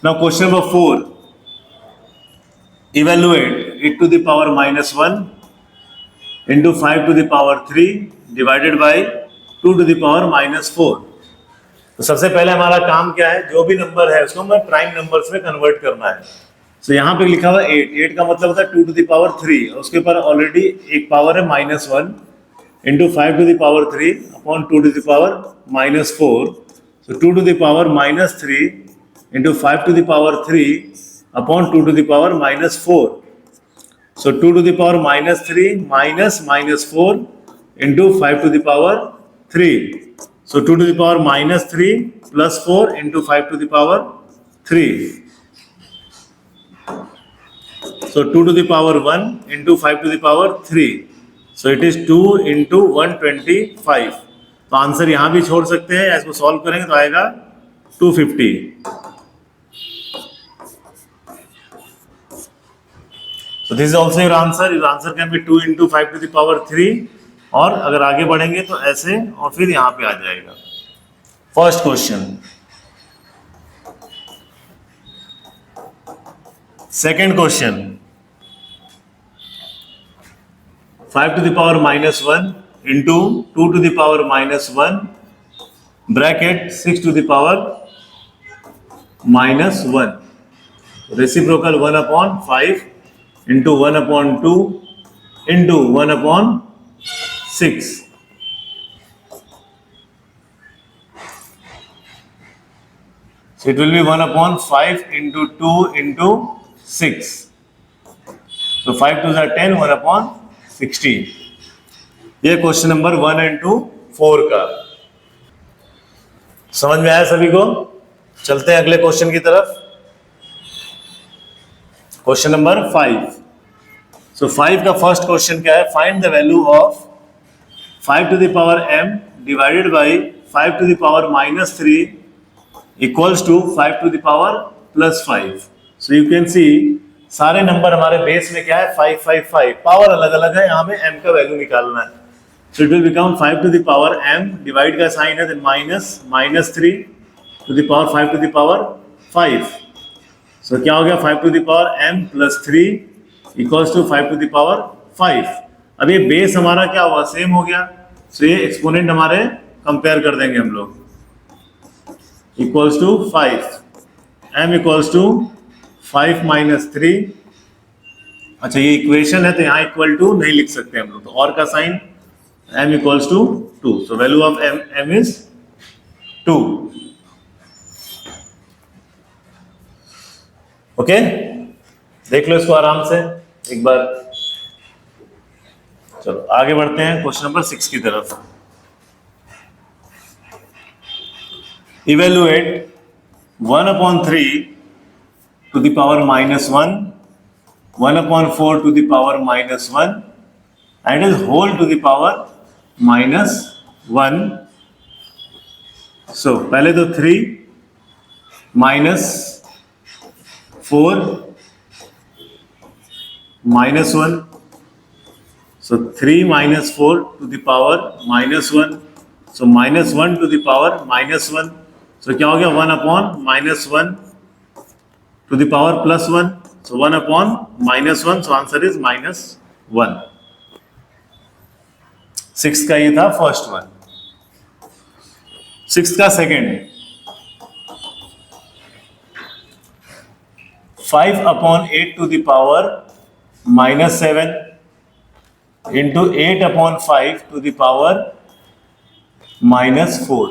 Now question number 4. Evaluate e to the power minus 1 into 5 to the power 3 divided by 2 to the power minus 4. तो सबसे पहले हमारा काम क्या है, जो भी नंबर है उसको हमें प्राइम नंबर्स में कन्वर्ट करना है. तो यहाँ पे लिखा हुआ 8 का मतलब होता है 2 टू द पावर 3, उसके ऊपर ऑलरेडी एक पावर है -1 into 5 to the power 3 upon 2 to the power -4. तो 2 to the power -3 into 5 to the power 3 upon 2 to the power -4. So 2 to the power -3 minus -4 into 5 to the power 3. So 2 to the power -3 plus 4 into 5 to the power 3. So 2 to the power 1 into 5 to the power 3. So it is 2 into 125. तो answer यहाँ भी छोड़ सकते हैं, इसको solve करेंगे तो आएगा 250. So this is also your answer. Your answer can be 2 into 5 to the power 3. और अगर आगे बढ़ेंगे तो ऐसे और फिर यहाँ पे आ जाएगा. First question. Second question. 5 to the power -1 into 2 to the power -1 bracket 6 to the power -1. Reciprocal 1 upon 5 into 1 upon 2 into 1 upon 6. So it will be 1 upon 5 into 2 into 6. So 5 2s are 10, 1 upon 16. ये question number 1 and 2 4 का. समझ में आया सभी को? चलते हैं अगले क्वेश्चन की तरफ. Question number 5. सो 5 का फर्स्ट क्वेश्चन क्या है? Find the value of 5 to the power m divided by 5 to the power -3 equals to 5 to the power +5. So you can see सारे नंबर हमारे बेस में क्या है? 5 5 5. पावर अलग अलग है, यहाँ में m का वैल्यू निकालना है. So it will become 5 to the power m, divide का साइन है -3 to the power 5 to the power 5. So क्या हो गया? 5 to the power m plus 3 equals to 5 to the power 5. अब ये बेस हमारा क्या हुआ? सेम हो गया. सो ये एक्सपोनेंट हमारे कंपेयर कर देंगे हम लोग. Equals to 5, m equals to 5 - 3. अच्छा ये इक्वेशन है तो यहाँ इक्वल टू नहीं लिख सकते हम लोग, तो और का sign m equals to 2. So value of m is 2. Okay, देख लो इसको आराम से एक बार. चलो आगे बढ़ते हैं क्वेश्चन नंबर 6 की तरफ. Evaluate 1 upon 3 to the power -1, 1 upon 4 to the power -1 and is whole to the power -1. So पहले तो 3 -4 -1. So 3 -4 to the power -1. So -1 to the power -1. So क्या हो गया? 1 upon -1 to the power +1. So 1 upon -1. So answer is -1. 6 का ये था first one. 6 का second. 5 upon 8 to the power -7 into 8 upon 5 to the power -4.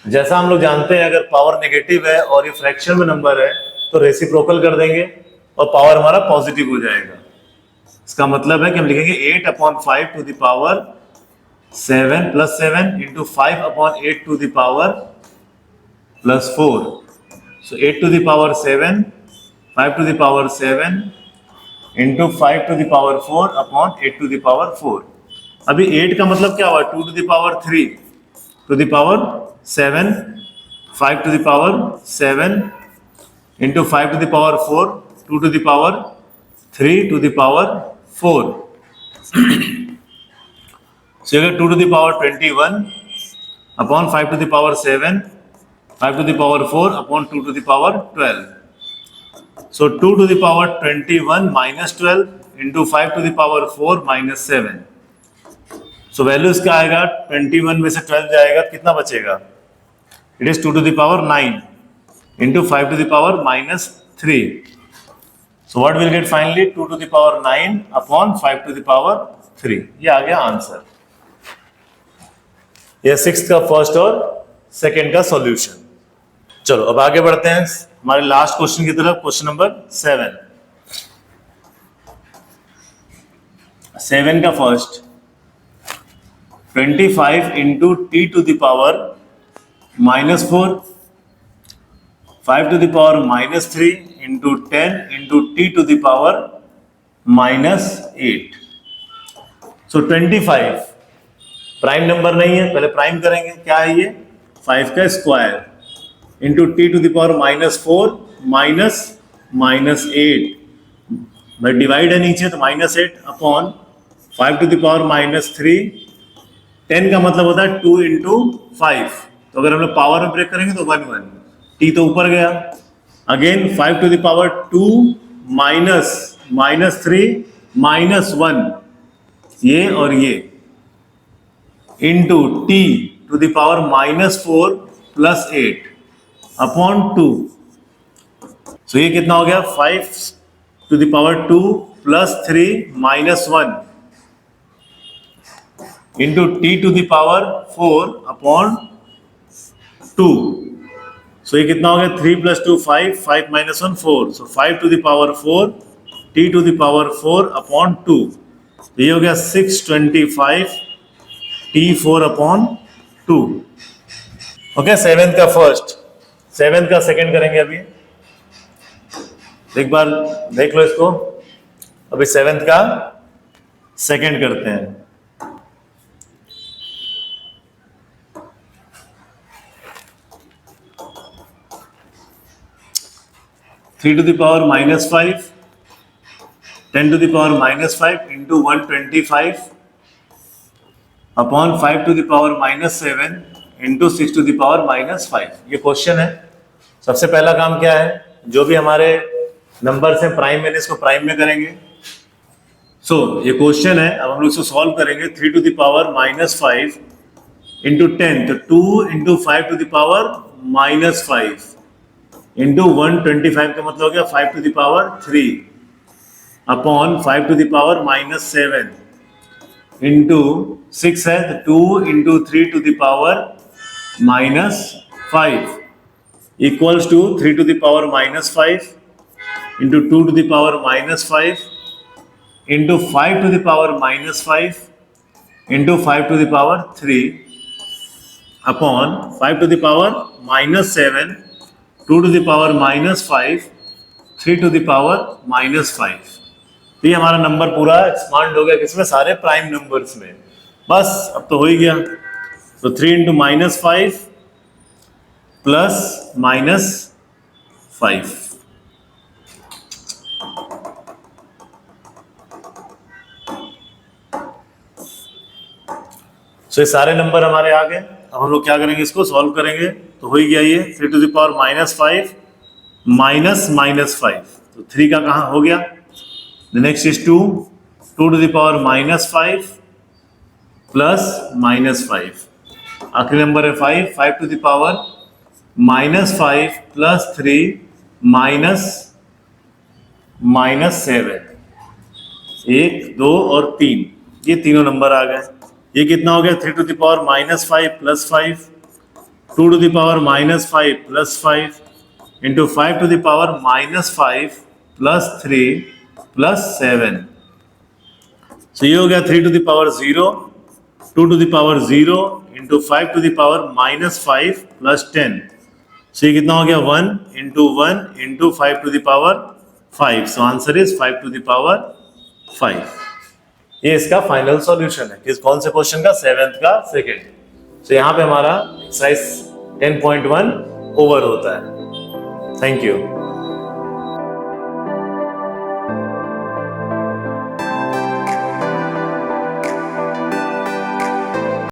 जैसा हम लोग जानते हैं अगर पावर नेगेटिव है और ये फ्रैक्शन में नंबर है तो रेसिप्रोकल कर देंगे और पावर हमारा पॉजिटिव हो जाएगा. इसका मतलब है कि हम लिखेंगे 8 upon 5 to the power 7 plus 7 into 5 upon 8 to the power +4. So 8 to the power 7, 5 to the power 7 into 5 to the power 4 upon 8 to the power 4. अभी 8 का मतलब क्या हुआ? 2 to the power 3 to the power 7, 5 to the power 7 into 5 to the power 4, 2 to the power 3 to the power 4. So you get 2 to the power 21 upon 5 to the power 7 5 to the power 4 upon 2 to the power 12. So 2 to the power 21 minus 12 into 5 to the power 4 minus 7. So value इसका आएगा 21 में से 12 जाएगा, कितना बचेगा? It is 2 to the power 9 into 5 to the power minus 3. So what will get finally? 2 to the power 9 upon 5 to the power 3. ये आ गया answer. ये 6th का फर्स्ट और सेकेंड का सॉल्यूशन. चलो अब आगे बढ़ते हैं हमारे लास्ट क्वेश्चन की तरफ. क्वेश्चन नंबर 7 का first 25 into t to the power minus 4, 5 to the power minus 3 into 10 into t to the power minus 8. So 25 prime number नहीं है, पहले प्राइम करेंगे. क्या है ये? 5 का square into T to the power minus 4 minus 8. भाई डिवाइड है नीचे तो minus 8 upon 5 to the power minus 3. 10 का मतलब होता है 2 इंटू 5. तो अगर हम लोग पावर में ब्रेक करेंगे तो 1 1. टी तो ऊपर गया. Again 5 to the power 2 minus 3 minus 1, ये और ये into T to the power minus 4 plus 8 upon 2. So ये कितना हो गया? 5 to the power 2 plus 3 minus 1 into T to the power 4 upon 2. So ये कितना हो गया? 3 plus 2 5, 5 minus 1 4. So 5 to the power 4 T to the power 4 upon 2. ये हो गया 625 T4 अपॉन 2. ओके, 7th का फर्स्ट, 7th का सेकंड करेंगे अभी. एक बार देख लो इसको. अभी 7th का सेकंड करते हैं. Three to the power minus 5, 10 to the power minus 5 into 125 upon 5 to the power minus 7 into 6 to the power minus 5. ये क्वेश्चन है. सबसे पहला काम क्या है? जो भी हमारे नंबर्स हैं प्राइम में, इसको प्राइम में करेंगे. सो ये क्वेश्चन है, अब हम लोग इसको सॉल्व करेंगे. 3 to the power minus 5 into 10, तो 2 into 5 to the power minus 5 into 125 का मतलब हो गया 5 to the power 3 upon 5 to the power minus 7 into 6 है तो 2 into 3 to the power minus 5 equals to 3 to the power minus 5 into 2 to the power minus 5 into 5 to the power minus 5 into 5 to the power 3 upon 5 to the power minus 7, 2 to the power minus 5, 3 to the power minus 5. तो ये हमारा number पूरा expand हो गया किसमें? सारे prime numbers में. बस अब तो हो ही गया. तो 3 इंटू माइनस 5 प्लस माइनस 5. सो ये सारे नंबर हमारे आ गए. अब हम लोग क्या करेंगे? इसको सॉल्व करेंगे. तो हो ही गया ये 3 to the power minus 5 minus minus 5. तो 3 का कहाँ हो गया? The next is 2 to the power minus 5 plus minus 5. आखिरी नंबर है 5 to the power minus 5 plus 3 minus 7. 1, 2 और 3, ये तीनों नंबर आ गए. ये कितना हो गया? 3 to the power minus 5 plus 5, 2 to the power minus 5 plus 5 into 5 to the power minus 5 plus 3 plus 7. So ये हो गया 3 to the power 0, 2 to the power 0 into 5 to the power minus 5 plus 10. So ये कितना हो गया? 1 into 1 into 5 to the power 5. So answer is 5 to the power 5. ये इसका final solution है. किस कौन से क्वेश्चन का? 7th का सेकेंड. सो यहाँ पे हमारा एक्सरसाइज 10.1 ओवर होता है. Thank you.